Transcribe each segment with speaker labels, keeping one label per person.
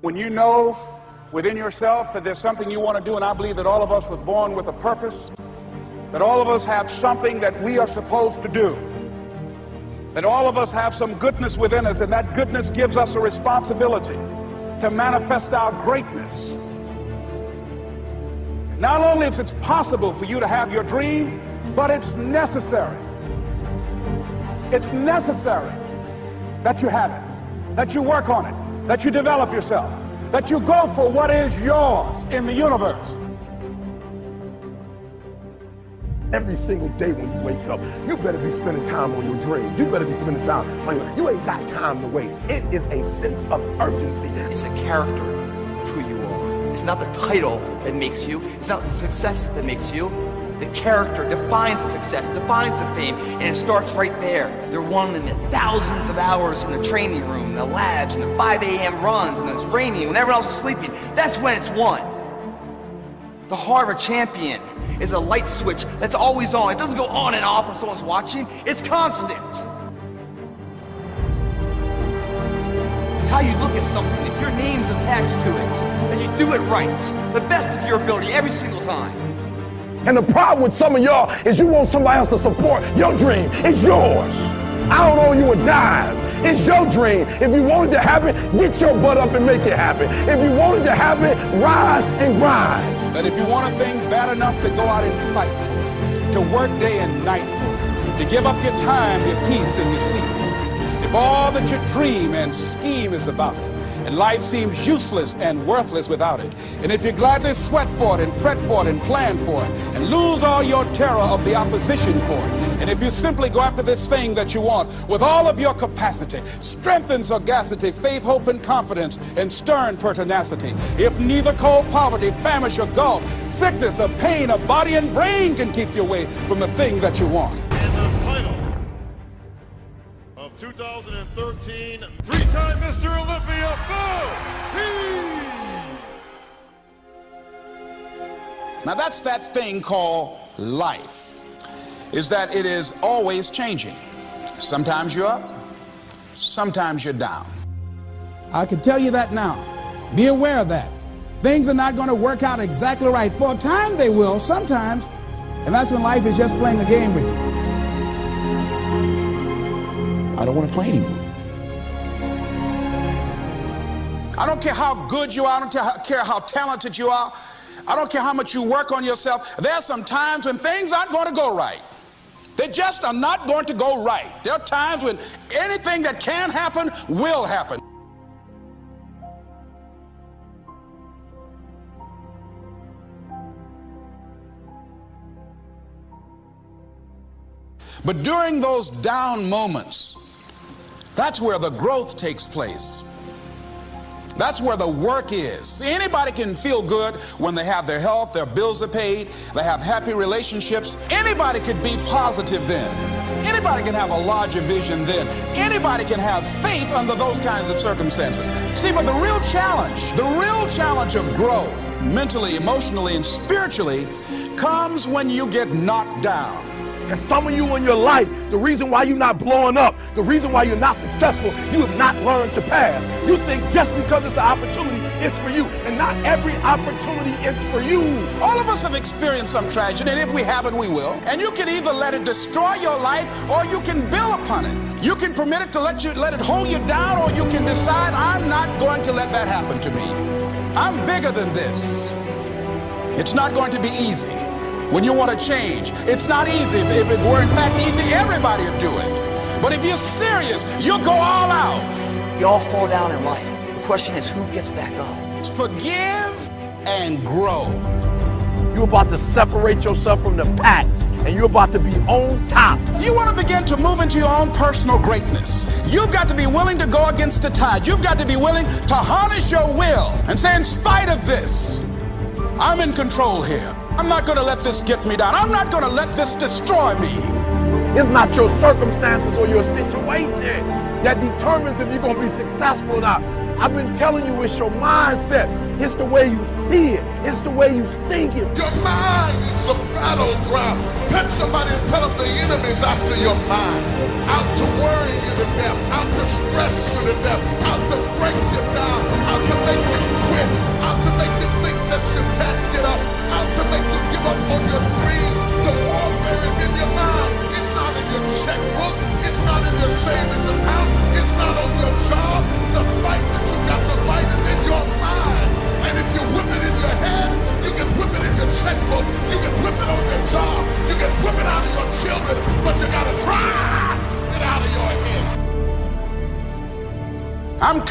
Speaker 1: When you know within yourself that there's something you want to do, and I believe that all of us were born with a purpose, that all of us have something that we are supposed to do, that all of us have some goodness within us, and that goodness gives us a responsibility to manifest our greatness. Not only is it possible for you to have your dream, but it's necessary. It's necessary that you have it, that you work on it, that you develop yourself, that you go for what is yours in the universe.
Speaker 2: Every single day when you wake up, you better be spending time on your dreams. You better be spending time on you ain't got time to waste. It is a sense of urgency.
Speaker 3: It's a character of who you are. It's not the title that makes you. It's not the success that makes you. The character defines the success, defines the fame, and it starts right there. They're won in the thousands of hours in the training room, in the labs, in the 5 a.m. runs, and it's raining when everyone else is sleeping. That's when it's won. The heart of a champion is a light switch that's always on. It doesn't go on and off when someone's watching. It's constant. It's how you look at something. If your name's attached to it, and you do it right, the best of your ability every single time.
Speaker 2: And the problem with some of y'all is you want somebody else to support your dream. It's yours. I don't owe you a dime. It's your dream. If you want it to happen, get your butt up and make it happen. If you want it to happen, rise and grind.
Speaker 1: That if you want a thing bad enough to go out and fight for it, to work day and night for it, to give up your time, your peace, and your sleep for it, if all that you dream and scheme is about it, and life seems useless and worthless without it, and if you gladly sweat for it and fret for it and plan for it and lose all your terror of the opposition for it, and if you simply go after this thing that you want with all of your capacity, strength and sagacity, faith, hope, and confidence, and stern pertinacity, if neither cold poverty, famish, or gulf, sickness or pain of body and brain can keep you away from the thing that you want.
Speaker 4: And the title of 2013, three-time Mr. Olympia, Bao.
Speaker 1: Now that's that thing called life, is that it is always changing. Sometimes you're up, sometimes you're down. I can tell you that now. Be aware of that. Things are not going to work out exactly right. For a time they will, sometimes. And that's when life is just playing a game with you. I don't want to play anymore. I don't care how good you are. I don't care how talented you are. I don't care how much you work on yourself. There are some times when things aren't going to go right. They just are not going to go right. There are times when anything that can happen will happen. But during those down moments, that's where the growth takes place. That's where the work is. See, anybody can feel good when they have their health, their bills are paid, they have happy relationships. Anybody could be positive then. Anybody can have a larger vision then. Anybody can have faith under those kinds of circumstances. See, but the real challenge of growth, mentally, emotionally, and spiritually, comes when you get knocked down.
Speaker 2: And some of you in your life, the reason why you're not blowing up, the reason why you're not successful, you have not learned to pass. You think just because it's an opportunity, it's for you. And not every opportunity is for you.
Speaker 1: All of us have experienced some tragedy, and if we haven't, we will. And you can either let it destroy your life, or you can build upon it. You can permit it to let it hold you down, or you can decide, I'm not going to let that happen to me. I'm bigger than this. It's not going to be easy. When you want to change, it's not easy. If it were in fact easy, everybody would do it. But if you're serious, you'll go all out.
Speaker 3: You all fall down in life. The question is, who gets back up?
Speaker 1: Forgive and grow.
Speaker 2: You're about to separate yourself from the pack, and you're about to be on top.
Speaker 1: If you want to begin to move into your own personal greatness, you've got to be willing to go against the tide. You've got to be willing to harness your will and say, in spite of this, I'm in control here. I'm not going to let this get me down. I'm not going to let this destroy me.
Speaker 2: It's not your circumstances or your situation that determines if you're going to be successful or not. I've been telling you, it's your mindset. It's the way you see it. It's the way you think it.
Speaker 4: Your mind is a battleground. Touch somebody and tell them the enemy's after your mind. Out to worry you to death. Out to stress you to death. Out to break you down. Out to make you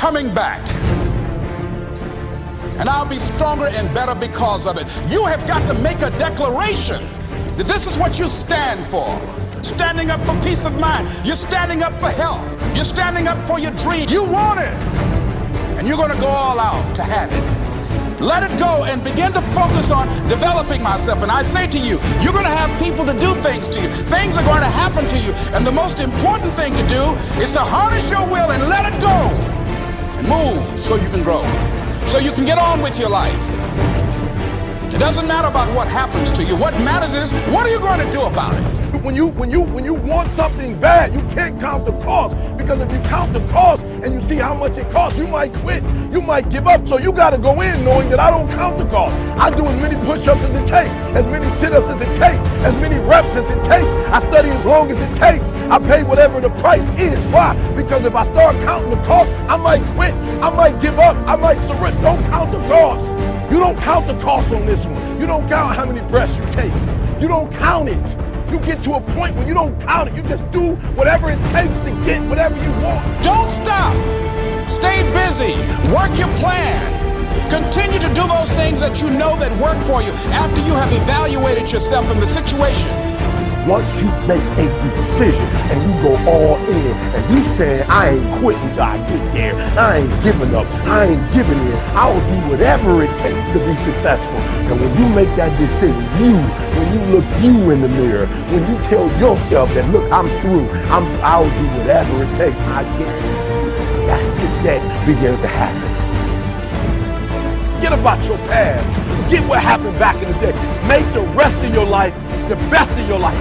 Speaker 1: coming back. And I'll be stronger and better because of it. You have got to make a declaration that this is what you stand for. Standing up for peace of mind. You're standing up for health. You're standing up for your dream. You want it. And you're going to go all out to have it. Let it go and begin to focus on developing myself. And I say to you, you're going to have people to do things to you. Things are going to happen to you. And the most important thing to do is to harness your will and let it go. And move so you can grow. So you can get on with your life. It doesn't matter about what happens to you. What matters is, what are you going to do about it?
Speaker 2: When you want something bad, you can't count the cost. Because if you count the cost and you see how much it costs, you might quit. You might give up. So you got to go in knowing that I don't count the cost. I do as many push-ups as it takes, as many sit-ups as it takes, as many reps as it takes. I study as long as it takes. I pay whatever the price is. Why? Because if I start counting the cost, I might quit. I might give up. I might surrender. Don't count the cost. You don't count the cost on this one. You don't count how many breaths you take. You don't count it. You get to a point where you don't count it. You just do whatever it takes to get whatever you want.
Speaker 1: Don't stop. Stay busy. Work your plan. Continue to do those things that you know that work for you after you have evaluated yourself in the situation.
Speaker 2: Once you make a decision and you go all in and you say, I ain't quitting till I get there. I ain't giving up. I ain't giving in. I'll do whatever it takes to be successful. And when you make that decision, when you look you in the mirror, when you tell yourself that, look, I'm through. I'll do whatever it takes. I guarantee you, that's the that begins to happen. Forget about your past. Forget what happened back in the day. Make the rest of your life the best of your life.